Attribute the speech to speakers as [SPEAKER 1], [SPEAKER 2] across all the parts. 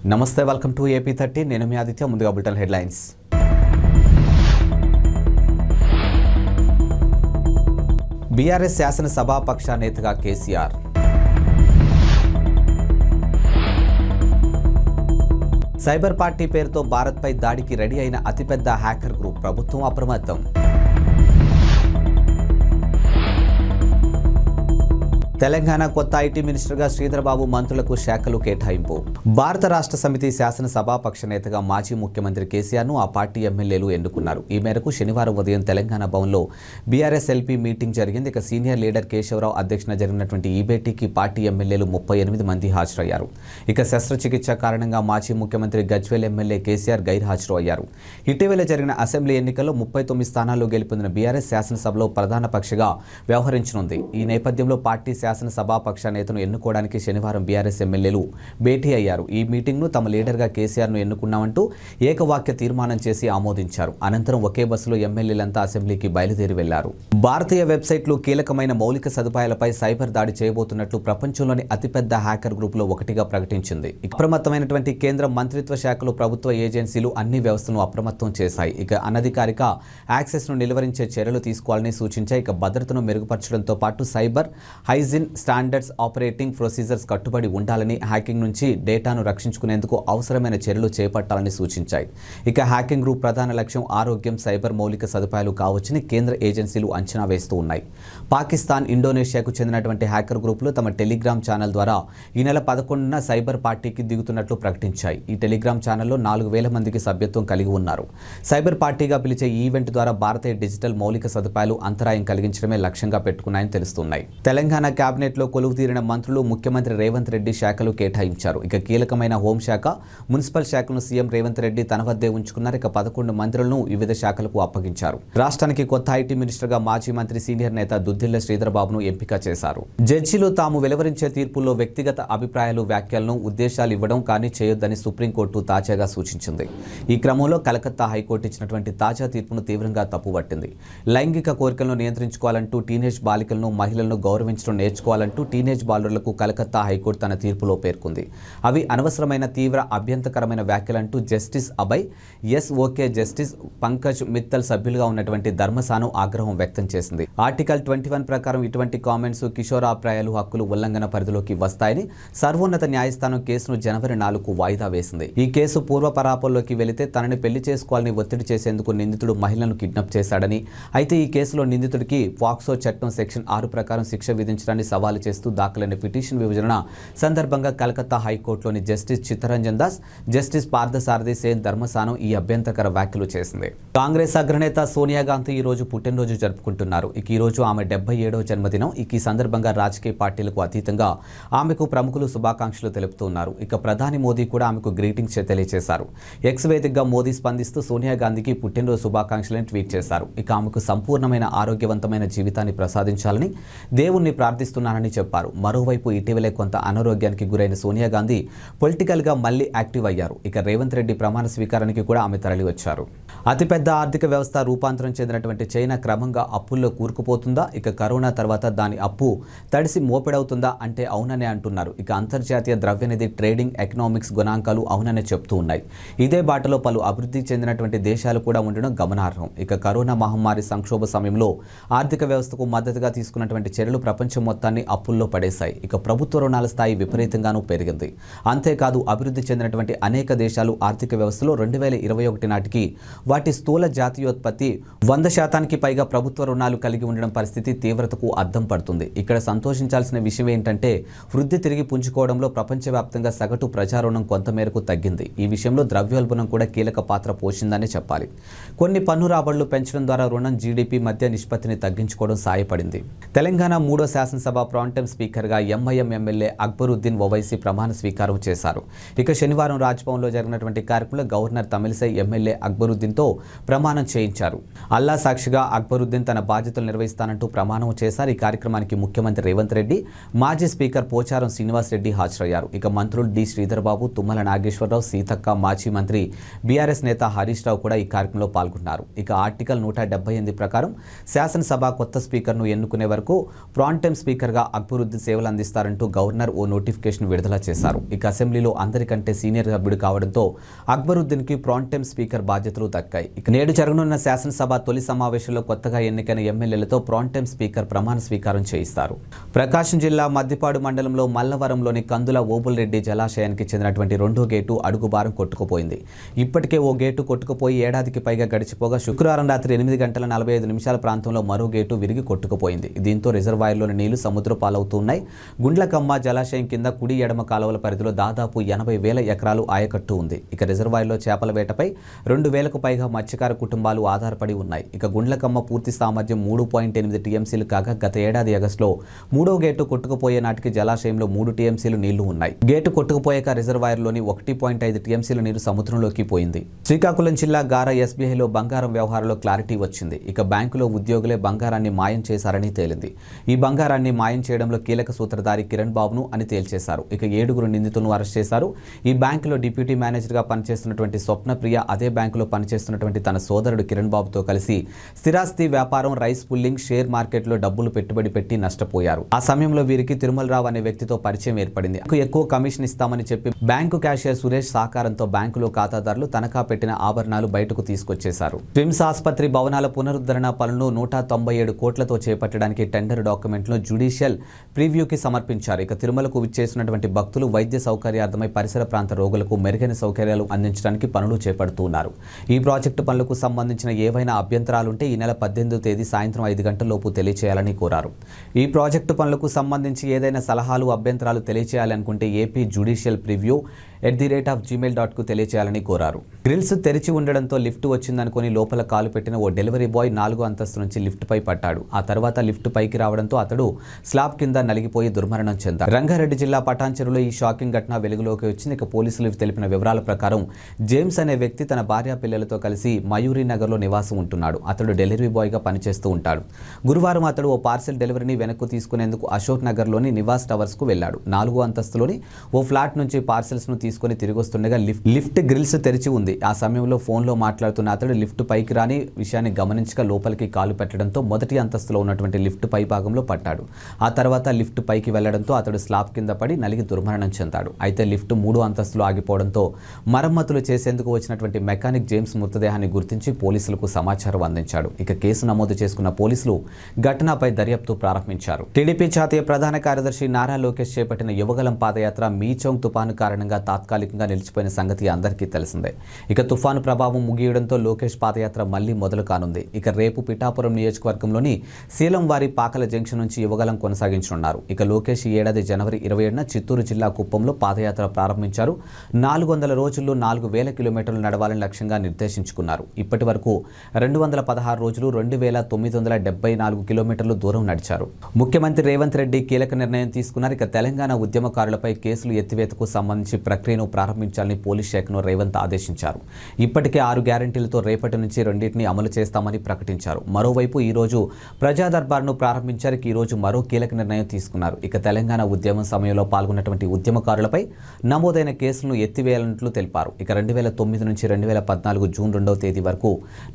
[SPEAKER 1] నమస్తే, welcome to AP30. నేను మీ ఆదిత్య. ముందుగా బులెటిన్ హెడ్లైన్స్. బీఆర్ఎస్ శాసనసభాపక్ష నేతగా కేసీఆర్. సైబర్ పార్టీ పేరుతో భారత్పై దాడికి రెడీ అయిన అతిపెద్ద హ్యాకర్ గ్రూప్, ప్రభుత్వం అప్రమత్తం. తెలంగాణ కొత్త ఐటీ మినిస్టర్గా శ్రీధర్బాబు మంత్రులకు శాఖలు కేటాయింపు. భారత రాష్ట్ర సమితి శాసనసభాపక్ష నేతగా మాజీ ముఖ్యమంత్రి కేసీఆర్ను ఆ పార్టీ ఎమ్మెల్యేలు ఎన్నుకున్నారు. ఈ మేరకు శనివారం ఉదయం తెలంగాణ భవన్లో బీఆర్ఎస్ ఎల్పీ మీటింగ్ జరిగింది. ఇక సీనియర్ లీడర్ కేశవరావు అధ్యక్షతన జరిగినటువంటి ఈ భేటీకి పార్టీ ఎమ్మెల్యేలు 38 మంది హాజరయ్యారు. ఇక శస్త్రచికిత్స కారణంగా మాజీ ముఖ్యమంత్రి గజ్వేల్ ఎమ్మెల్యే కేసీఆర్ గైర్హాజరు అయ్యారు. ఇటీవల జరిగిన అసెంబ్లీ ఎన్నికల్లో 39 స్థానాల్లో గెలుపొందిన బీఆర్ఎస్ శాసనసభలో ప్రధాన పక్షగా వ్యవహరించనుంది. ఈ నేపథ్యంలో పార్టీ శాసనసభాపక్ష నేతను ఎన్నుకోవడానికి శనివారం బీఆర్ఎస్ ఎమ్మెల్యేలు భేటీ అయ్యారు. ఈ మీటింగ్ను తమ లీడర్గా కేసీఆర్ను ఎన్నుకున్నామంటూ ఏకవాక్య తీర్మానం చేసి ఆమోదించారు. అనంతరం ఒకే బస్సులో ఎమ్మెల్యేలంతా అసెంబ్లీకి బయలుదేరి వెళ్లారు. భారతీయ వెబ్సైట్లు కీలకమైన మౌలిక సదుపాయాలపై సైబర్ దాడి చేయబోతున్నట్లు ప్రపంచంలోని అతిపెద్ద హ్యాకర్ గ్రూపులో ఒకటిగా ప్రకటించింది. అప్రమత్తమైనటువంటి కేంద్ర మంత్రిత్వ శాఖలు, ప్రభుత్వ ఏజెన్సీలు అన్ని వ్యవస్థలను అప్రమత్తం చేశాయి. ఇక అనధికారిక యాక్సెస్ను నిలువరించే చర్యలు తీసుకోవాలని సూచించాయి. ఇక భద్రతను మెరుగుపరచడంతో పాటు cyber hygiene standards, operating procedures కట్టుబడి ఉండాలని, హ్యాకింగ్ నుంచి డేటాను రక్షించుకునేందుకు అవసరమైన చర్యలు చేపట్టాలని సూచించాయి. ఇక హ్యాకింగ్ గ్రూప్ ప్రధాన లక్ష్యం ఆరోగ్యం, సైబర్ మౌలిక సదుపాయాలు కావచ్చని కేంద్ర ఏజెన్సీలు అంచనా వేస్తూ ఉన్నాయి. పాకిస్తాన్, ఇండోనేషియాకు చెందినటువంటి హ్యాకర్ గ్రూపులు తమ టెలిగ్రామ్ ఛానల్ ద్వారా ఈ నెల 11న సైబర్ పార్టీకి దిగుతున్నట్లు ప్రకటించాయి. ఈ టెలిగ్రామ్ ఛానల్లో 4000 మందికి సభ్యత్వం కలిగి ఉన్నారు. సైబర్ పార్టీగా పిలిచే ఈ ఈవెంట్ ద్వారా భారతీయ డిజిటల్ మౌలిక సదుపాయాలు అంతరాయం కలిగించడమే లక్ష్యంగా పెట్టుకున్నాయని తెలుస్తున్నాయి. తెలంగాణ కేబినెట్లో కొలువు తీరిన మంత్రులు ముఖ్యమంత్రి రేవంత్ రెడ్డి శాఖలు కేటాయించారు. ఇక కీలకమైన హోంశాఖ, మున్సిపల్ శాఖను సీఎం రేవంత్ రెడ్డి తన వద్దే ఉంచుకున్నారు. ఇక 11 మంత్రులను వివిధ శాఖలకు అప్పగించారు. రాష్ట్రానికి కొత్త ఐటీ మినిస్టర్గా మాజీ మంత్రి, సీనియర్ నేత దుద్దిళ్ల శ్రీధర్బాబును ఎంపిక చేశారు. జడ్జీలు తాము వెలువరించే తీర్పుల్లో వ్యక్తిగత అభిప్రాయాలు, వ్యాఖ్యలను, ఉద్దేశాలు ఇవ్వడం కానీ చేయొద్దని సుప్రీంకోర్టు తాజాగా సూచించింది. ఈ క్రమంలో కలకత్తా హైకోర్టు ఇచ్చినటువంటి తాజా తీర్పును తీవ్రంగా తప్పుపట్టింది. లైంగిక కోరికలను నియంత్రించుకోవాలంటూ, టీనేజ్ బాలికలను, మహిళలను గౌరవించడం నేర్చుకోవాలంటూ టీనేజ్ బాలులకు కలకత్తా హైకోర్టు తన తీర్పులో పేర్కొంది. అవి అనవసరమైన, తీవ్ర అభ్యంతరకరమైన వ్యాఖ్యలంటూ జస్టిస్ అభయ్, ఓకే జస్టిస్ పంకజ్ మిత్తల్ సభ్యులుగా ఉన్నటువంటి ధర్మసాను ఆగ్రహం వ్యక్తం చేసింది. ఆర్టికల్ 21 ప్రకారం ఇటువంటి కామెంట్స్ కిషోరాప్రాయాలు హక్కులు ఉల్లంఘన పరిధిలోకి వస్తాయని సర్వోన్నత న్యాయస్థానం కేసును జనవరి 4కు వాయిదా వేసింది. ఈ కేసు పూర్వపరాపంలోకి వెళితే తనని పెళ్లి చేసుకోవాలని ఒత్తిడి చేసేందుకు నిందితుడు మహిళను కిడ్నాప్ చేశాడని, అయితే ఈ కేసులో నిందితుడికి పాక్సో చట్టం సెక్షన్ 6 ప్రకారం శిక్ష విధించడాన్ని సవాలు చేస్తూ దాఖలైన పిటిషన్ విభజన సందర్భంగా కలకత్తా హైకోర్టులోని జస్టిస్ చిత్తరంజన్ దాస్, జస్టిస్ పార్థసారథి సేన్ ధర్మసానం ఈ అభ్యంతరకర వ్యాఖ్యలు చేసింది. కాంగ్రెస్ అగ్రనేత సోనియా గాంధీ ఈ రోజు పుట్టినరోజు జరుపుకుంటున్నారు. ఈ రోజు ఆమె 77వ జన్మదినం. ఈ సందర్భంగా రాజకీయ పార్టీలకు అతీతంగా ఆమెకు ప్రముఖులు శుభాకాంక్షలు తెలుపుతున్నారు. ఇక ప్రధాని మోదీ కూడా ఆమెకు గ్రీటింగ్స్ తెలియజేశారు. ఎక్స్ వేదికగా మోదీ స్పందిస్తూ సోనియా గాంధీకి పుట్టినరోజు శుభాకాంక్షలను ట్వీట్ చేశారు. ఇక ఆమెకు సంపూర్ణమైన ఆరోగ్యవంతమైన జీవితాన్ని ప్రసాదించాలని దేవుణ్ణి ప్రార్థిస్తున్నానని చెప్పారు. మరోవైపు ఇటీవలే కొంత అనారోగ్యానికి గురైన సోనియా గాంధీ పొలిటికల్గా మళ్లీ యాక్టివ్ అయ్యారు. ఇక రేవంత్ రెడ్డి ప్రమాణ స్వీకారానికి కూడా ఆమె తరలి వచ్చారు. అతిపెద్ద ఆర్థిక వ్యవస్థ రూపాంతరం చెందినటువంటి చైనా క్రమంగా అప్పుల్లో కూరుకుపోతుందా? ఇక కరోనా తర్వాత దాని అప్పు తడిసి మోపెడవుతుందా అంటే అవుననే అంటున్నారు. ఇక అంతర్జాతీయ ద్రవ్యనిధి ట్రేడింగ్ ఎకనామిక్స్ గణాంకాలు అవుననే చెప్తూ ఉన్నాయి. ఇదే బాటలో పలు అభివృద్ధి చెందినటువంటి దేశాలు కూడా ఉండడం గమనార్హం. ఇక కరోనా మహమ్మారి సంక్షోభ సమయంలో ఆర్థిక వ్యవస్థకు మద్దతుగా తీసుకున్నటువంటి చర్యలు ప్రపంచం మొత్తాన్ని అప్పుల్లో పడేశాయి. ఇక ప్రభుత్వ రుణాల స్థాయి విపరీతంగానూ పెరిగింది. అంతేకాదు అభివృద్ధి చెందినటువంటి అనేక దేశాలు ఆర్థిక వ్యవస్థలో 2021 నాటికి వాటి స్థూల జాతీయోత్పత్తి 100% పైగా ప్రభుత్వ రుణాలు కలిగి ఉండడం పరిస్థితి తీవ్రతకు అద్దం పడుతుంది. ఇక్కడ సంతోషించాల్సిన విషయం ఏంటంటే వృద్ధి తిరిగి పుంజుకోవడంలో ప్రపంచవ్యాప్తంగా సగటు ప్రజారుణం కొంతమేరకు తగ్గింది. ఈ విషయంలో ద్రవ్యోల్బణం కూడా కీలక పాత్ర పోషిందనే చెప్పాలి. కొన్ని పన్ను రాబడులు పెంచడం ద్వారా రుణం, జీడీపీ మధ్య నిష్పత్తిని తగ్గించుకోవడం సాయపడింది. తెలంగాణ 3వ శాసనసభ ప్రాంటైమ్ స్పీకర్గా ఎంఐఎం ఎమ్మెల్యే అక్బరుద్దీన్ ఓవైసీ ప్రమాణ స్వీకారం చేశారు. ఇక శనివారం రాజ్భవన్లో జరిగినటువంటి కార్యక్రమంలో గవర్నర్ తమిళిసై ఎమ్మెల్యే అక్బరుద్దీన్తో ప్రమాణం చేయించారు. అల్లా సాక్షిగా అక్బరుద్దీన్ తన బాధ్యతలు నిర్వహిస్తానంటూ ప్రమాణం చేశారు. ఈ కార్యక్రమానికి ముఖ్యమంత్రి రేవంత్ రెడ్డి, మాజీ స్పీకర్ పోచారం శ్రీనివాస్ రెడ్డి హాజరయ్యారు. ఇక మంత్రులు డి శ్రీధర్బాబు, తుమ్మల నాగేశ్వరరావు, సీతక్క, మాజీ మంత్రి బీఆర్ఎస్ నేత హరీష్ రావు కూడా ఈ కార్యక్రమంలో పాల్గొన్నారు. ఇక ఆర్టికల్ 178 ప్రకారం శాసనసభ కొత్త స్పీకర్ను ఎన్నుకునే వరకు ప్రాంటైమ్ స్పీకర్ స్పీకర్గా అక్బరుద్దీన్ సేవలు అందిస్తారంటూ గవర్నర్ ఓ నోటిఫికేషన్ విడుదల చేశారు. ఇక అసెంబ్లీలో అందరికంటే సీనియర్ సభ్యుడు కావడంతో అక్బరుద్దీన్కి ప్రాంటైమ్ స్పీకర్ బాధ్యతలు దక్కాయి. ఇక నేడు జరగనున్న శాసనసభ తొలి సమావేశంలో కొత్తగా ఎన్నికైన ఎమ్మెల్యేలతో ప్రాంటైమ్ స్పీకర్ ప్రమాణ స్వీకారం చేయిస్తారు. ప్రకాశం జిల్లా మద్దిపాడు మండలంలో మల్లవరంలోని కందుల ఓబుల్రెడ్డి జలాశయానికి చెందినటువంటి రెండో గేటు అడుగుబారం కొట్టుకుపోయింది. ఇప్పటికే ఓ గేటు కొట్టుకుపోయి ఏడాదికి పైగా గడిచిపోగా శుక్రవారం రాత్రి 8:45 ప్రాంతంలో మరో గేటు విరిగి కొట్టుకుపోయింది. దీంతో రిజర్వాయర్లోని నీళ్లు సముద్ర పాలవుతున్నాయి. గుండ్లకమ్మ జలాశయం కింద కుడి ఎడమ కాలువల పరిధిలో దాదాపు 80,000 ఎకరాలు ఆయకట్టు ఉంది. ఇక రిజర్వాయర్లో చేపల వేటపై 2,000కు పైగా మత్స్యకార కుటుంబాలు ఆధారపడి ఉన్నాయి. ఇక గుండ్లకమ్మ పూర్తి సామర్థ్యం 3.8 టీఎంసీలు కాగా గత ఏడాది ఆగస్టులో మూడో గేటు కొట్టుకుపోయే నాటికి జలాశయంలో 3 టీఎంసీలు నీళ్లు ఉన్నాయి. గేటు కొట్టుకుపోయాక రిజర్వాయర్లోని 1.5 టీఎంసీల నీరు సముద్రంలోకి పోయింది. శ్రీకాకుళం జిల్లా గారా ఎస్బీఐలో బంగారం వ్యవహారంలో క్లారిటీ వచ్చింది. ఇక బ్యాంకులో ఉద్యోగులే బంగారాన్ని మాయం చేశారని తేలింది. ఈ బంగారాన్ని మాయం చేయడంలో కీలక సూత్రధారి కిరణ్ బాబును అని తేల్చేశారు. ఇక 7 నిందితులను అరెస్ట్ చేశారు. ఈ బ్యాంకులో డిప్యూటీ మేనేజర్గా పనిచేస్తున్నటువంటి స్వప్నప్రియ అదే బ్యాంకులో పనిచేస్తున్నటువంటి తన సోదరుడు కిరణ్ బాబుతో కలిసి స్థిరాస్తి వ్యాపారం, రైస్ పుల్లింగ్, షేర్ మార్కెట్లో డబ్బులు పెట్టుబడి పెట్టి నష్టపోయారు. ఆ సమయంలో వీరికి తిరుమలరావు అనే వ్యక్తితో పరిచయం ఏర్పడింది. ఎక్కువ కమిషన్ ఇస్తామని చెప్పి బ్యాంకు క్యాషియర్ సురేష్ సహకారంతో బ్యాంకులో ఖాతాదారులు తనఖా పెట్టిన ఆభరణాలు బయటకు తీసుకొచ్చేశారు. స్విమ్స్ ఆసుపత్రి భవనాల పునరుద్ధరణ పనులను 197 కోట్లతో చేపట్టడానికి టెండర్ డాక్యుమెంట్లను జ్యుడిషియల్ ప్రివ్యూకి సమర్పించారు. ఇక తిరుమలకు విచ్చేసినటువంటి భక్తులు వైద్య సౌకర్యార్థమై పరిసర ప్రాంత రోగులకు మెరుగైన సౌకర్యాలు అందించడానికి పనులు చేపడుతున్నారు. ఈ ప్రాజెక్టు పనులకు సంబంధించిన ఏవైనా అభ్యంతరాలుంటే ఈ నెల 18వ తేదీ సాయంత్రం 5 గంటలలోపు తెలియచేయాలని కోరారు. ఈ ప్రాజెక్టు పనులకు సంబంధించి ఏదైనా సలహాలు, అభ్యంతరాలు తెలియచేయాలనుకుంటే ఏపీ జ్యుడిషియల్ ప్రివ్యూ @gmail.com తెలియచేయాలని కోరారు. గ్రిల్స్ తెరిచి ఉండడంతో లిఫ్ట్ వచ్చిందనుకుని లోపల కాలు పెట్టిన ఓ డెలివరీ బాయ్ 4వ అంతస్తు నుంచి లిఫ్ట్ పై పట్టాడు. ఆ తర్వాత లిఫ్ట్ పైకి రావడంతో అతడు స్లాబ్ కింద నలిగిపోయి దుర్మరణం చెందాడు. రంగారెడ్డి జిల్లా పటాన్చెరులో ఈ షాకింగ్ ఘటన వెలుగులోకి వచ్చింది. ఇక పోలీసులు తెలిపిన వివరాల ప్రకారం జేమ్స్ అనే వ్యక్తి తన భార్య పిల్లలతో కలిసి మయూరి నగర్లో నివాసం ఉంటున్నాడు. అతడు డెలివరీ బాయ్గా పనిచేస్తూ ఉంటాడు. గురువారం అతడు ఓ పార్సెల్ డెలివరీని వెనక్కు తీసుకునేందుకు అశోక్ నగర్లోని నివాస్ టవర్స్కు వెళ్లాడు. 4వ అంతస్తులోని ఓ ఫ్లాట్ నుంచి పార్సెల్స్ను తీసుకుని తిరిగి వస్తుండగా లిఫ్ట్ గ్రిల్స్ తెరిచి ఉంది. ఆ సమయంలో ఫోన్లో మాట్లాడుతున్న అతడు లిఫ్ట్ పైకి రాని విషయాన్ని గమనించక లోపలికి కాలు పెట్టడంతో మొదటి అంతస్తులో ఉన్నటువంటి లిఫ్ట్ పై భాగంలో పట్టాడు. ఆ తర్వాత లిఫ్ట్ పైకి వెళ్లడంతో అతడు స్లాబ్ కింద పడి నలిగి దుర్మరణం చెందాడు. అయితే లిఫ్ట్ 3వ అంతస్తులో ఆగిపోవడంతో మరమ్మతులు చేసేందుకు వచ్చినటువంటి మెకానిక్ జేమ్స్ మృతదేహాన్ని గుర్తించి పోలీసులకు సమాచారం అందించాడు. ఇక కేసు నమోదు చేసుకున్న పోలీసులు ఘటనపై దర్యాప్తు ప్రారంభించారు. టీడీపీ జాతీయ ప్రధాన కార్యదర్శి నారా లోకేష్ చేపట్టిన యువగలం పాదయాత్ర మీచౌంగ్ తుపాను కారణంగా తాత్కాలికంగా నిలిచిపోయిన సంగతి అందరికీ తెలిసిందే. ఇక తుఫాను ప్రభావం ముగియడంతో లోకేష్ పాదయాత్ర మళ్లీ మొదలు కానుంది. ఇక రేపు పిఠాపురం నియోజకవర్గంలోని శీలంవారి పాకల జంక్షన్ నుంచి యువగలం కొనసాగించనున్నారు. ఇక లోకేష్ ఈ ఏడాది జనవరి 27న చిత్తూరు జిల్లా కుప్పంలో పాదయాత్ర ప్రారంభించారు. 400 రోజుల్లో 4,000 కిలోమీటర్లు నడవాలని లక్ష్యంగా నిర్దేశించుకున్నారు. ఇప్పటి వరకు 216 రోజులు 2,974 కిలోమీటర్లు దూరం నడిచారు. ముఖ్యమంత్రి రేవంత్ రెడ్డి కీలక నిర్ణయం తీసుకున్నారు. ఇక తెలంగాణ ఉద్యమకారులపై కేసులు ఎత్తివేతకు సంబంధించి ప్రక్రియను ప్రారంభించాలని పోలీస్ శాఖను రేవంత్ ఆదేశించారు. ఇప్పటికే 6 గ్యారెంటీలతో రేపటి నుంచి 2టిని అమలు చేస్తామని ప్రకటించారు. మరోవైపు ఈ రోజు ప్రజా దర్బార్ను ప్రారంభించారు. ఈ రోజు మరో కీలక నిర్ణయం తీసుకున్నారు. ఇక తెలంగాణ ఉద్యమం సమయంలో పాల్గొన్నటువంటి ఉద్యమకారులపై నమోదైన కేసులను ఎత్తివేయాలన్నట్లు తెలిపారు. ఇక 2009 నుంచి 2014 జూన్ 2వ తేదీ వరకు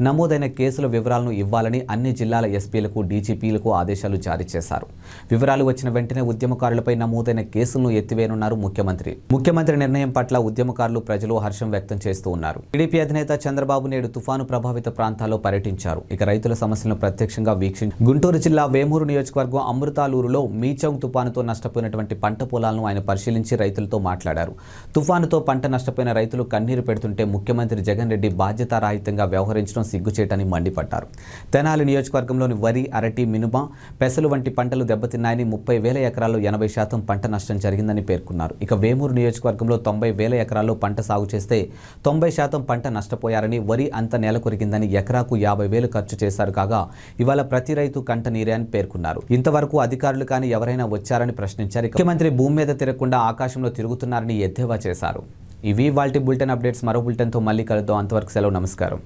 [SPEAKER 1] నమోదైన కేసుల వివరాలను ఇవ్వాలని అన్ని జిల్లాల ఎస్పీలకు, డీజీపీలకు ఆదేశాలు జారీ చేశారు. వివరాలు వచ్చిన వెంటనే ఉద్యమకారులపై నమోదైన కేసులను ఎత్తివేయనున్నారు ముఖ్యమంత్రి నిర్ణయం పట్ల ఉద్యమకారులు, ప్రజలు హర్షం వ్యక్తం చేస్తూ ఉన్నారు. టీడీపీ అధినేత చంద్రబాబు నేడు తుఫాను ప్రభావిత ప్రాంతాల్లో పర్యటించారు. ఇక రైతుల సమస్యలను ప్రత్యక్షంగా వీక్షించారు. గుంటూరు జిల్లా వేమూరు నియోజకవర్గం అమృతాలూరులో మీచౌంగ్ తుఫానుతో నష్టపోయినటువంటి పంట పొలాలను ఆయన పరిశీలించి రైతులతో మాట్లాడారు. తుఫానుతో పంట నష్టపోయిన రైతులు కన్నీరు పెడుతుంటే ముఖ్యమంత్రి జగన్ రెడ్డి బాధ్యతారాహిత్యంగా వ్యవహరించడం సిగ్గుచేటని మండిపడ్డారు. తెనాలి నియోజకవర్గంలోని వరి, అరటి, మినుమ, పెసలు వంటి పంటలు దెబ్బతిన్నాయని 30,000 ఎకరాల్లో 80% పంట నష్టం జరిగిందని పేర్కొన్నారు. ఇక వేమూరు నియోజకవర్గంలో 90,000 ఎకరాల్లో పంట సాగు చేస్తే 90% పంట నష్టపోయారని, వరి అంత నేల కొరిగిందని, ఎకరాకు 50,000 ఖర్చు చేశారు కాగా ఇవాళ ప్రతి రైతు కంట నీరే అని పేర్కొన్నారు. ఇంతవరకు అధికారులు కానీ ఎవరైనా వచ్చారని ప్రశ్నించారు. ముఖ్యమంత్రి భూమి మీద తిరగకుండా ఆకాశంలో తిరుగుతున్నారని ఎద్దేవా చేశారు. ఇవి వాల్టి బులెటిన్ అప్డేట్స్. మరో బులెటిన్తో మళ్ళీ కలుద్దాం. అంతవరకు సెలవు. నమస్కారం.